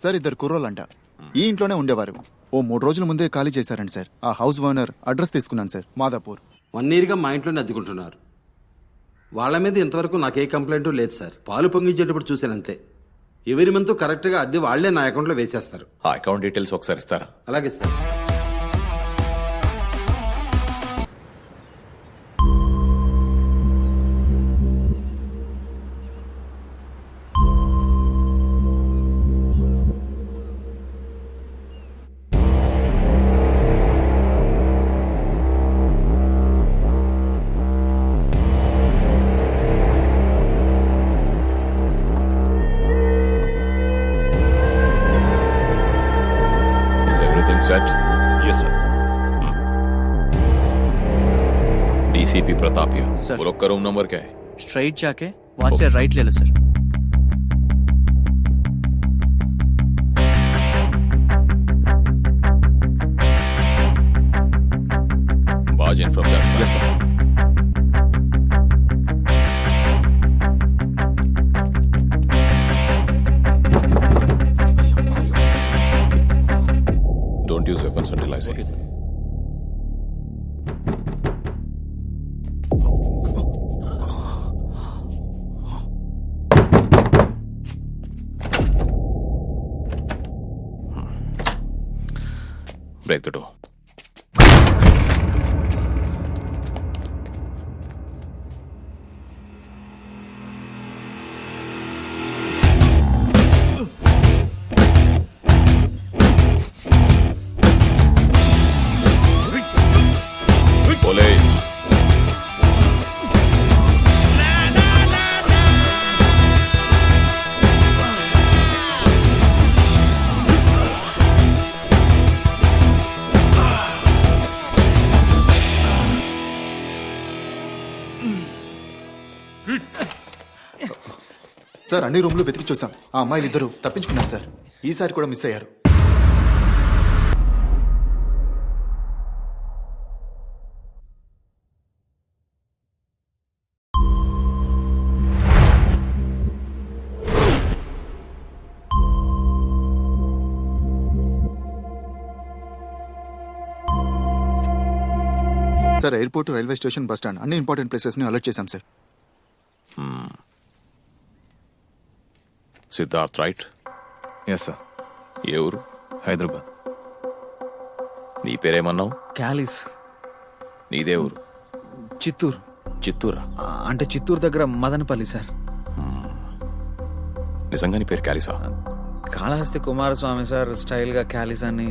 Sir ఇద్దరు కుర్రోళ్ళంట. ఈ ఇంట్లోనే ఉండేవారు. ఓ 3 రోజుల ముందే ఖాళీ చేశారండి సార్. ఆ హౌస్ ఓనర్ అడ్రస్ తీసుకున్నాను సార్, మాదాపూర్. 1 yearగా మా ఇంట్లోనే అద్దెకుంటున్నారు. వాళ్ళ మీద ఇంతవరకు నాకే కంప్లైంట్ లేదు సార్. పాలు పొంగించేటప్పుడు చూశానంతే. ఎవరి మంత్ కరెక్ట్గా అద్దె వాళ్లే నా అకౌంట్లో వేసేస్తారు. ఆ అకౌంట్ డీటెయిల్స్ ఒకసారి ఇస్తారా? అలాగే sir. Set? Yes, sir. DCP Pratap here. Sir. वो लोग का रूम नंबर क्या है? स्ट्राइट जाके वहां से राइट ले लो sir. Barge in from that side. Yes, sir. Don't use weapons until I say. Okay, sir. Break the door. Police. Sir అన్ని రూమ్లు వెతికి చూసాం. ఆ అమ్మాయిలు ఇద్దరు తప్పించుకున్నారు సార్. ఈసారి కూడా మిస్ అయ్యారు. Sir airport, railway station, bus stand అన్ని ఇంపార్టెంట్ ప్లేసెస్ ని అలర్ట్ చేశాం sir. Siddharth right? Yes sir. ఏ ఊరు? హైదరాబాద్. నీ పేరేమన్నావు? క్యాలిస్. నీదే ఊరు? చిత్తూరు. చిత్తూరా? అంటే చిత్తూరు దగ్గర మదనపల్లి సార్. నిజంగా నీ పేరు క్యాలిసా? కాళహస్తి కుమారస్వామి సార్ స్టైల్ గా క్యాలిస్ అని.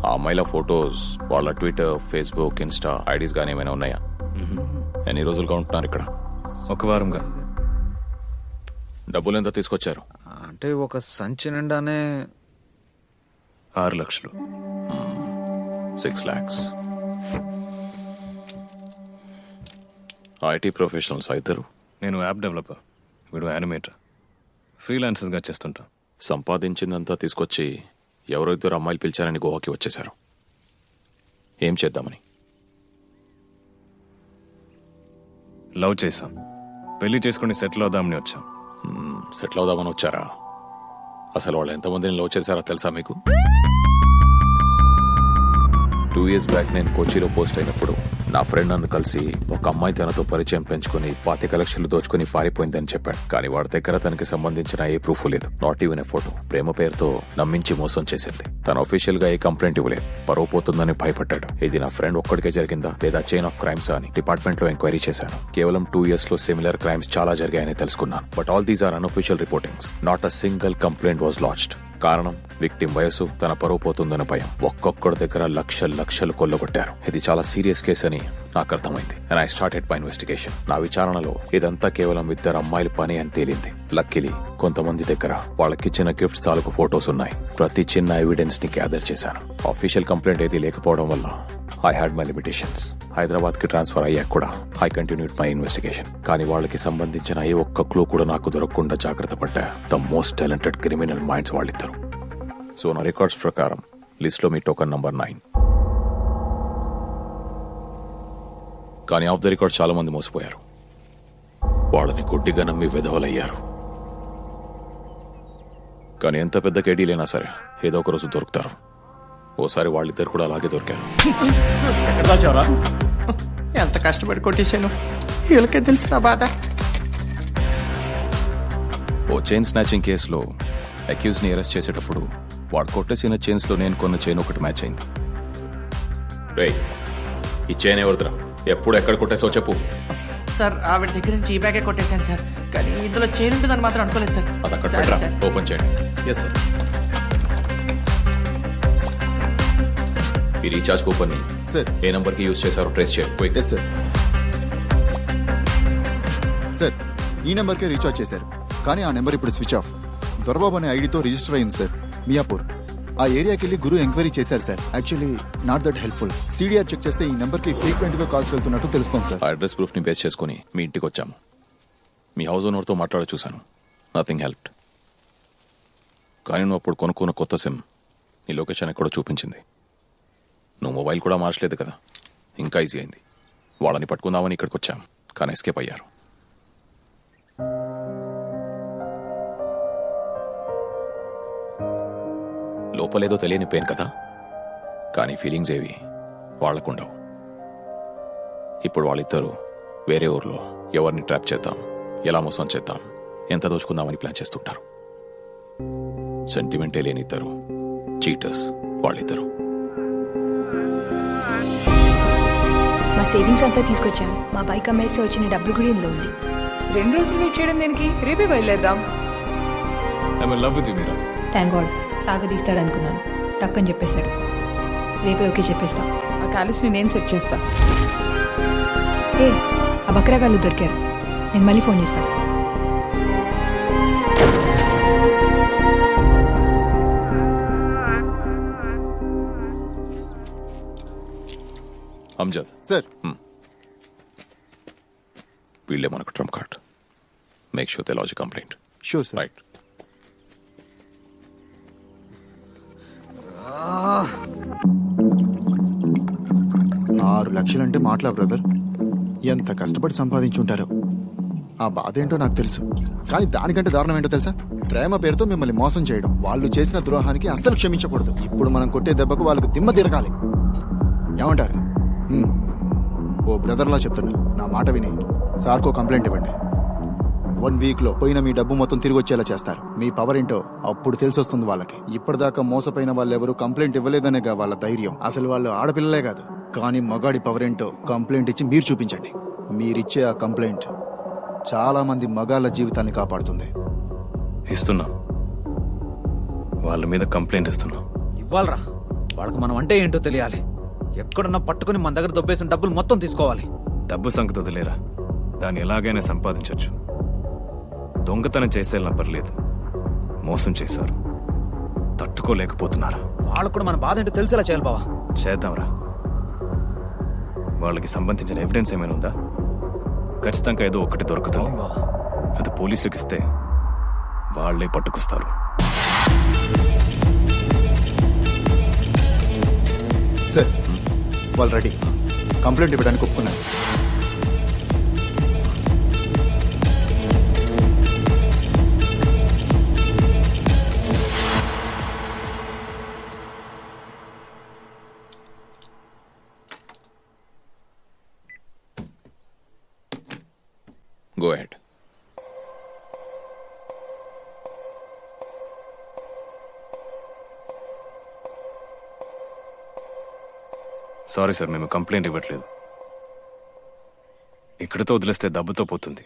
ఆ అమ్మాయిల ఫొటోస్, వాళ్ళ ట్విట్టర్, ఫేస్బుక్, ఇన్స్టా ఐడీస్ కానీ ఏమైనా ఉన్నాయా? ఎన్ని రోజులుగా ఉంటున్నారు ఇక్కడ? 1 వారంగా. డబ్బులు ఎంత తీసుకొచ్చారు? అంటే ఒక సంచి నిండానే 6 లక్షలు. 6 lakhs. ఐటీ ప్రొఫెషనల్స్ ఇద్దరు. నేను యాప్ డెవలపర్, వీడు యానిమేటర్. ఫ్రీలాన్సర్స్గా చేస్తుంటా. సంపాదించిందంతా తీసుకొచ్చి ఎవరో ఇద్దరు అమ్మాయిలు పిలిచారని గోవాకి వచ్చేశారు. ఏం చేద్దామని? లవ్ చేశాం, పెళ్లి చేసుకుని సెటిల్ అవుదామని వచ్చాం. సెటిల్ అవుదామని వచ్చారా? అసలు వాళ్ళు ఎంతమందిని లవ్ చేశారో తెలుసా మీకు? 2 years బ్యాక్ నేను కోచిలో పోస్ట్ అయినప్పుడు నా ఫ్రెండ్ నన్ను కలిసి ఒక అమ్మాయి తనతో పరిచయం పెంచుకుని 25 లక్షలు దోచుకుని పారిపోయిందని చెప్పాడు. కానీ వాడి దగ్గర తనకి సంబంధించిన ఏ ప్రూఫ్ లేదు, నాట్ ఈవెన్ ఏ ఫోటో. ప్రేమ పేరుతో నమ్మించి మోసం చేసింది. తను అఫీషియల్ గా ఏ కంప్లైంట్ ఇవ్వలేదు, పరువు పోతుందని భయపడ్డాడు. ఇది నా ఫ్రెండ్ ఒక్కడికే జరిగిందా లేదా చైన్ ఆఫ్ క్రైమ్స్ అని డిపార్ట్మెంట్ లో ఎంక్వైరీ చేశాను. కేవలం 2 years లో సిమిలర్ క్రైమ్స్ చాలా జరిగాయని తెలుసుకున్నాను. But all these are unofficial reportings. Not a single complaint was lodged. కారణం విక్టిమ్ వయసు, తన పరువు పోతుందన్న భయం. ఒక్కొక్కడి దగ్గర లక్షలు కొల్లగొట్టారు. ఇది చాలా సీరియస్ కేసు అని నాకు అర్థమైంది. And I started my investigation. నా విచారణలో ఇదంతా కేవలం 2 అమ్మాయిల పని అని తేలింది. లక్కీలీ కొంతమంది దగ్గర వాళ్ళకిచ్చిన గిఫ్ట్స్ తాలూకు ఫొటోస్ ఉన్నాయి. ప్రతి చిన్న ఎవిడెన్స్ ని గ్యాదర్ చేశాను. ఆఫీషియల్ కంప్లైంట్ ఏది లేకపోవడం వల్ల I had my limitations. Hyderabad కి ట్రాన్స్ఫర్ అయ్యాక కూడా ఐ కంటిన్యూడ్ మై ఇన్వెస్టిగేషన్. కానీ వాళ్ళకి సంబంధించిన ఏ ఒక్క క్లూ కూడా నాకు దొరకకుండా జాగ్రత్త పడ్డా. The most talented criminal minds వాళ్ళిద్దరు. సో నా రికార్డ్స్ ప్రకారం లిస్ట్ లో మీ టోకన్ నంబర్ 9. కానీ ఆఫ్ ద రికార్డ్స్ చాలా మంది మోసపోయారు. వాళ్ళని గుడ్డిగా నమ్మి విధవలయ్యారు. కానీ ఎంత పెద్ద కేడీలైనా సరే ఏదో ఒక రోజు దొరుకుతారు. ఓసారి వాళ్ళిద్దరు కూడా అలాగే దొరికారు. ఎక్కడ దాచావరా? ఎంత కష్టపడి కొట్టేశాను, వీళ్ళకే తెలుసు బాధ. ఓ చైన్ స్నాచింగ్ కేసులో అక్యూజ్ ని అరెస్ట్ చేసేటప్పుడు వాడు కొట్టేసిన చైన్స్ లో నేను కొన్న చైన్ ఒకటి మ్యాచ్ అయింది. రేయ్, ఈ చైన్ ఎవరిదిరా? ఎప్పుడు ఎక్కడ కొట్టేసో చెప్పు. సార్ ఆవిడ దగ్గర నుంచి ఈ బ్యాగే కొట్టేశాను సార్, కానీ ఇందులో చైన్ ఉంటుందని మాత్రం అనుకోలేదు సార్. అది అక్కడ సారీ పెట్టరా, సార్. ఓపెన్ చేయండి. Yes sir. ఈ రీఛార్జ్ కూపన్ ని సార్. ఏ నంబర్ కి యూజ్ చేశారో ట్రేస్ చేయండి. క్విక్. Yes sir. సార్, ఈ నెంబర్కే రీఛార్జ్ చేశారు, కానీ ఆ నెంబర్ ఇప్పుడు స్విచ్ ఆఫ్. దొరబాబు అనే ఐడితో రిజిస్టర్ అయింది సార్, మియాపూర్. ఆ ఏరియాకి వెళ్ళి గురు ఎంక్వైరీ చేశారు sir. Actually not that helpful. CDR check చేస్తే ఈ నెంబర్కి ఫ్రీక్వెంట్ గా కాల్స్ వెళ్తున్నట్టు తెలుస్తుంది సార్. ఆ అడ్రస్ ప్రూఫ్ ని బేస్ చేసుకుని మీ ఇంటికి వచ్చాము. మీ హౌస్ ఓనర్తో మాట్లాడ చూశాను. Nothing helped. కానీ నువ్వు అప్పుడు కొనుక్కున్న కొత్త సిమ్ నీ లొకేషన్ ఎక్కడో చూపించింది. నువ్వు మొబైల్ కూడా మార్చలేదు కదా, ఇంకా ఈజీ అయింది. వాళ్ళని పట్టుకుందామని ఇక్కడికి వచ్చాం, కానీ ఎస్కేప్ అయ్యారు. లోపలేదో తెలియని పెయిన్ కదా, కానీ ఫీలింగ్స్ ఏవి వాళ్లకుండవు. ఇప్పుడు వాళ్ళిద్దరూ వేరే ఊర్లో ఎవరిని ట్రాప్ చేద్దాం, ఎలా మోసం చేద్దాం, ఎంత దోచుకుందామని ప్లాన్ చేస్తుంటారు. సెంటిమెంటే లేని ఇద్దరు చీటర్స్ వాళ్ళిద్దరు. మా సేవింగ్స్ అంతా తీసుకొచ్చాం. మా బైక్ అమ్మేస్తే వచ్చిన డబ్బులు కూడా ఇందులో ఉంది. 2 రోజులు వెయిట్ చేయడం దేనికి? రేపే బయలుదేరదాం. I love with you Meera. Thank God, సాగదీస్తాడు అనుకున్నాను, టక్కని చెప్పేశాడు. రేపే ఓకే చెప్పేస్తా. ఆ క్యాలిస్ని నేను సెట్ చేస్తా. ఏ, ఆ బక్రాగాళ్ళు దొరికారు, నేను మళ్ళీ ఫోన్ చేస్తాను. అమ్జద్, సార్. వీళ్ళే మనకు Trump card. Make sure they lodge complaint. Sure sir. Right. లక్షలంటే మాటలా బ్రదర్? ఎంత కష్టపడి సంపాదించుంటారో. ఆ బాధ ఏంటో నాకు తెలుసు, కానీ దానికంటే దారుణం ఏంటో తెలుసా? ప్రేమ పేరుతో మిమ్మల్ని మోసం చేయడం. వాళ్ళు చేసిన ద్రోహానికి అస్సలు క్షమించకూడదు. ఇప్పుడు మనం కొట్టే దెబ్బకు వాళ్ళకు దిమ్మ తిరగాలి. ఏమంటారు? ఓ బ్రదర్లా చెప్తున్నా, నా మాట విని సార్కో కంప్లైంట్ ఇవ్వండి. 1 వీక్లో పోయిన మీ డబ్బు మొత్తం తిరిగి వచ్చేలా చేస్తారు. మీ పవర్ ఏంటో అప్పుడు తెలిసొస్తుంది వాళ్ళకి. ఇప్పటిదాకా మోసపోయిన వాళ్ళు ఎవరు కంప్లైంట్ ఇవ్వలేదనేగా వాళ్ళ ధైర్యం. అసలు వాళ్ళు ఆడపిల్లలే కాదు. కానీ మగాడి పవర్ ఏంటో కంప్లైంట్ ఇచ్చి మీరు చూపించండి. మీరిచ్చే ఆ కంప్లైంట్ చాలా మంది మగాళ్ళ జీవితాన్ని కాపాడుతుంది. ఇస్తున్నా, వాళ్ళ మీద కంప్లైంట్ ఇస్తున్నా. ఇవ్వాలరా, వాళ్ళకి మనం అంటే ఏంటో తెలియాలి. ఎక్కడున్నా పట్టుకుని మన దగ్గర దొబ్బేసిన డబ్బులు మొత్తం తీసుకోవాలి. డబ్బు సంగతి వదిలేరా, దాన్ని ఎలాగైనా సంపాదించవచ్చు. దొంగతనం చేసేలా పర్లేదు, మోసం చేశారు, తట్టుకోలేకపోతున్నారా? వాళ్ళకు కూడా మన బాధ ఏంటో తెలిసేలా చేయాలి బావా. చేద్దాంరా. వాళ్ళకి సంబంధించిన ఎవిడెన్స్ ఏమైనా ఉందా? ఖచ్చితంగా ఏదో ఒకటి దొరుకుతుంది. అవును బావా. అది పోలీసులకు ఇస్తే వాళ్ళే పట్టుకొస్తారు. సార్, వాళ్ళు రెడీ. కంప్లైంట్ ఇవ్వడానికి ఒప్పుకున్నారు. Go ahead. సారీ సార్, మేము కంప్లైంట్ ఇవ్వట్లేదు. ఇక్కడితో వదిలేస్తే దెబ్బతో పోతుంది.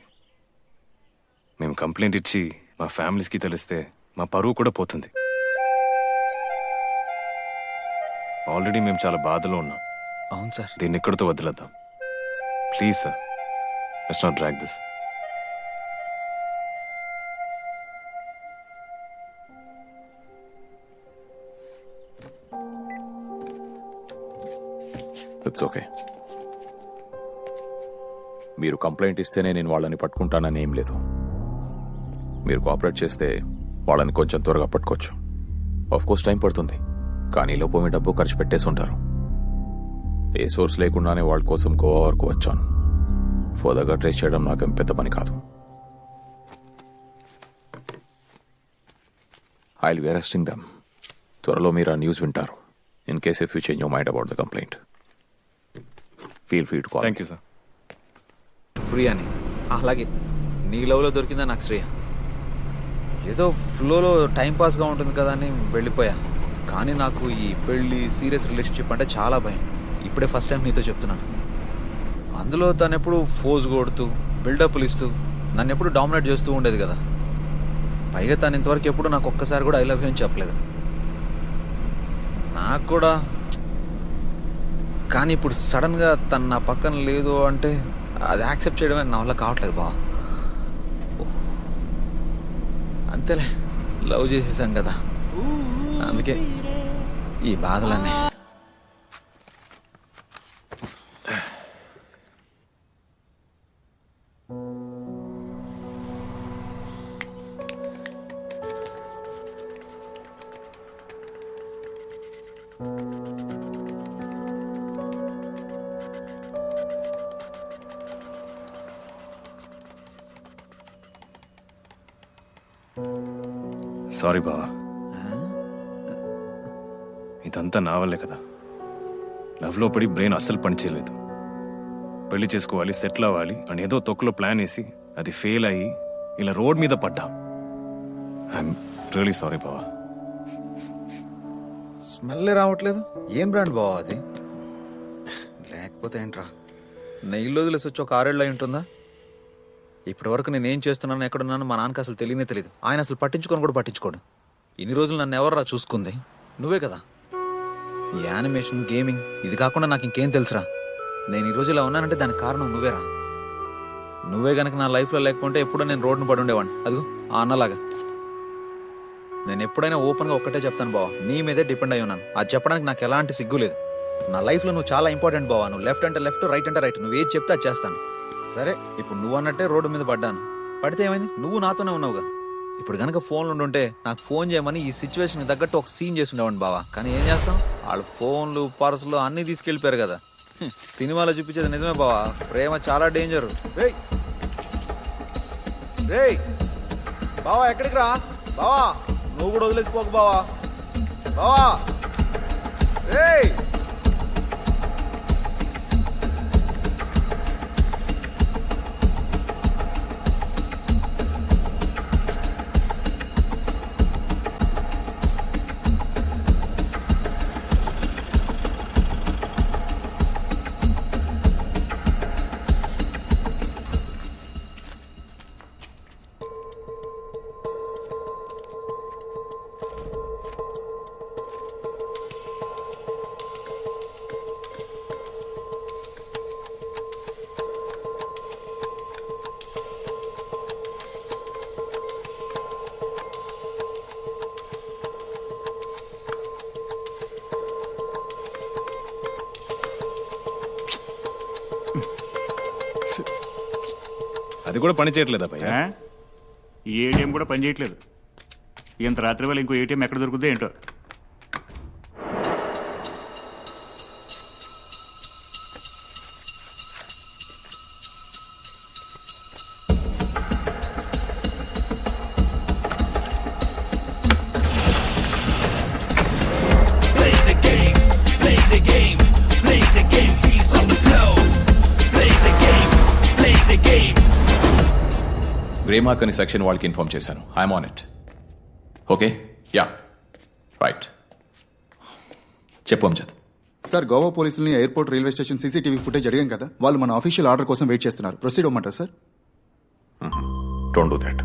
మేము కంప్లైంట్ ఇచ్చి మా ఫ్యామిలీస్కి తెలిస్తే మా పరువు కూడా పోతుంది. ఆల్రెడీ మేము చాలా బాధలో ఉన్నాం. అవును సార్. దీన్ని ఇక్కడితో వదిలేద్దాం please sir. Let's not drag this. It's okay. మీరు కంప్లైంట్ ఇస్తేనే నేను వాళ్ళని పట్టుకుంటానని ఏం లేదు. మీరు కోఆపరేట్ చేస్తే వాళ్ళని కొంచెం త్వరగా పట్టుకోవచ్చు. ఆఫ్కోర్స్ టైం పడుతుంది, కానీ లోపు మీ డబ్బు ఖర్చు పెట్టేసి ఉంటారు. ఏ సోర్స్ లేకుండానే వాళ్ళ కోసం గోవా వరకు వచ్చాను. ఫర్దర్గా ట్రేస్ చేయడం నాకేం పెద్ద పని కాదు. I will be arresting them. త్వరలో మీరు ఆ న్యూస్ వింటారు. In case if you change your mind about the complaint, feel free to call. Thank you sir. Free అని అలాగే నీ లవ్లో దొరికిందా నాకు శ్రేయ. ఏదో ఫ్లోలో టైంపాస్గా ఉంటుంది కదా అని వెళ్ళిపోయా. కానీ నాకు ఈ పెళ్ళి సీరియస్ రిలేషన్షిప్ అంటే చాలా భయం. ఇప్పుడే ఫస్ట్ టైం నీతో చెప్తున్నాను. అందులో తను ఎప్పుడు ఫోజ్ కొడుతూ బిల్డప్లు ఇస్తూ నన్ను ఎప్పుడు డామినేట్ చేస్తూ ఉండేది కదా. పైగా తను ఇంతవరకు ఎప్పుడు నాకు ఒక్కసారి కూడా ఐ లవ్ యూ అని చెప్పలేదు. నాకు కూడా. కానీ ఇప్పుడు సడన్గా తను నా పక్కన లేదు అంటే అది యాక్సెప్ట్ చేయడమే నా వల్ల కావట్లేదు బా. అంతేలే, లవ్ చేసేసాం కదా, అందుకే ఈ బాధలన్నీ. సారీ బావా, ఇదంతా నా వల్లే కదా. లవ్లో పడి బ్రెయిన్ అస్సలు పనిచేయలేదు. పెళ్లి చేసుకోవాలి, సెటిల్ అవ్వాలి అని ఏదో తొక్కులో ప్లాన్ వేసి అది ఫెయిల్ అయ్యి ఇలా రోడ్ మీద పడ్డా. ఐఎమ్ రియలీ సారీ బావా. స్మెల్ రావట్లేదు. ఏం బ్రాండ్ బావా అది? లేకపోతే ఏంట్రా, నెయ్యిలో వదిలేసి వచ్చి ఒక 6 ఏళ్ళు అయి ఉంటుందా? ఇప్పటి వరకు నేను ఏం చేస్తున్నాను, ఎక్కడున్నాను మా నాన్నకి అసలు తెలియనే తెలియదు. ఆయన అసలు పట్టించుకొని కూడా పట్టించుకోడు. ఇన్ని రోజులు నన్ను ఎవర్రా చూసుకుంది? నువ్వే కదా. ఈ యానిమేషన్, గేమింగ్ ఇది కాకుండా నాకు ఇంకేం తెలుసురా? నేను ఈ రోజు ఇలా ఉన్నానంటే దానికి కారణం నువ్వేరా. నువ్వే గనక నా లైఫ్లో లేకపోతే ఎప్పుడో నేను రోడ్డును పడి ఉండేవాడిని. అదిగో ఆ అన్నలాగా. నేను ఎప్పుడైనా ఓపెన్గా ఒక్కటే చెప్తాను బావా, నీ మీదే డిపెండ్ అయి ఉన్నాను. అది చెప్పడానికి నాకు ఎలాంటి సిగ్గు లేదు. నా లైఫ్లో నువ్వు చాలా ఇంపార్టెంట్ బావా. నువ్వు లెఫ్ట్ అంటే లెఫ్ట్, రైట్ అంటే రైట్. నువ్వు ఏది చెప్తే అది చేస్తాను. సరే, ఇప్పుడు నువ్వు అన్నట్టే రోడ్డు మీద పడ్డాను. పడితే ఏమైంది? నువ్వు నాతోనే ఉన్నావుగా. ఇప్పుడు కనుక ఫోన్లు ఉండుంటే నాకు ఫోన్ చేయమని ఈ సిచ్యువేషన్కి తగ్గట్టు ఒక సీన్ చేసి ఉండేవాడిని బావా. కానీ ఏం చేస్తాం, వాళ్ళు ఫోన్లు, పర్సులు అన్నీ తీసుకెళ్ళిపోయారు కదా. సినిమాలో చూపించేది నిజమే బావా, ప్రేమ చాలా డేంజర్. రేయ్ రేయ్ బావా, ఎక్కడికి రా బావా, నువ్వు కూడా వదిలేసిపోకు బావా. బావా రేయ్. అది కూడా పని చేయట్లేదా భయ్యా? ఈ ఏటీఎం కూడా పనిచేయట్లేదు. ఇంత రాత్రి వేళ ఇంకో ఏటీఎం ఎక్కడ దొరుకుతుందో ఏంటో. గ్రే మార్క్ అని సెక్షన్ వాళ్ళకి ఇన్ఫార్మ్ చేశాను. I'm on it. Okay, yeah right. చెప్పు అంజద్. సార్, గోవా పోలీసుల్ని airport, railway station CCTV footage అడిగాం కదా, వాళ్ళు మన ఆఫీషియల్ ఆర్డర్ కోసం వెయిట్ చేస్తున్నారు. ప్రొసీడ్ అవ్వమంటారు సార్? Don't do that.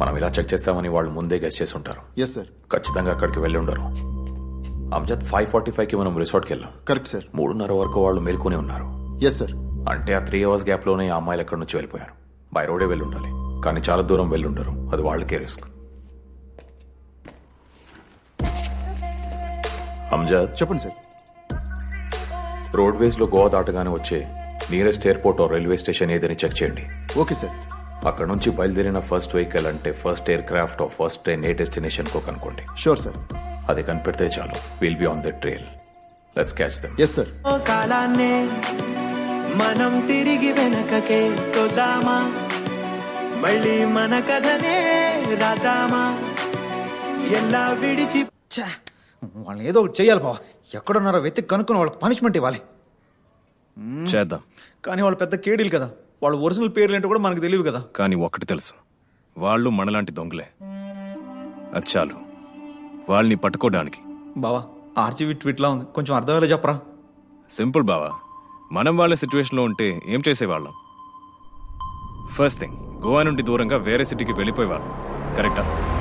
మనం ఇలా చెక్ చేస్తామని వాళ్ళు ముందే గెస్ చేసి ఉంటారు. Yes sir. ఖచ్చితంగా అక్కడికి వెళ్ళి ఉండరు. అంజద్, 5:45కి మనం రిసార్ట్కి వెళ్ళాం. Correct sir. 3:30 వరకు వాళ్ళు మేల్కొనే ఉన్నారు. Yes sir. అంటే ఆ 3 అవర్స్ గ్యాప్లోనే ఆ అమ్మాయిలు ఎక్కడి నుంచి వెళ్ళిపోయారు. బై రోడే వెళ్ళి ఉండాలి, కానీ చాలా దూరం వెళ్ళి ఉండరు. అది వాళ్ళకే రిస్క్. అంజద్, చెప్పండి సార్. రోడ్వేస్లో గోవా దాటగానే వచ్చే నియరెస్ట్ ఎయిర్పోర్ట్ రైల్వే స్టేషన్ ఏదని చెక్ చేయండి. Okay sir. అక్కడ నుంచి బయలుదేరిన ఫస్ట్ వెహికల్ అంటే first aircraft of first train ఏ డెస్టినేషన్ కో కనుకోండి. Sure sir. అది కనిపెడితే చాలు, will be on the trail. Let's catch them. Yes sir. కాలాన్నే మనం తిరిగి వెనకకే తొద్దామా, మళ్ళీ మన కథనే రాద్దామా. ఛా, వాళ్ళని ఏదో ఒకటి చెయ్యాలి బావా. ఎక్కడున్నారో వెతికి కనుక్కుని వాళ్ళకి పనిష్మెంట్ ఇవ్వాలి. చేద్దాం. కానీ వాళ్ళు పెద్ద కేడీలు కదా, వాళ్ళ ఒరిజినల్ పేర్లు ఏంటో కూడా మనకు తెలియదు కదా. కానీ ఒక్కటి తెలుసు, వాళ్ళు మనలాంటి దొంగలే. అది చాలు వాళ్ళని పట్టుకోవడానికి. బావా ఆర్జీవి ట్వీట్లా ఉంది, కొంచెం అర్థమయ్యేలా చెప్పరా. సింపుల్ బావా, మనం వాళ్ళ సిచ్యువేషన్లో ఉంటే ఏం చేసేవాళ్ళం? ఫస్ట్ థింగ్, గోవా నుండి దూరంగా వేరే సిటీకి వెళ్ళిపోయేవాళ్ళం. కరెక్టా?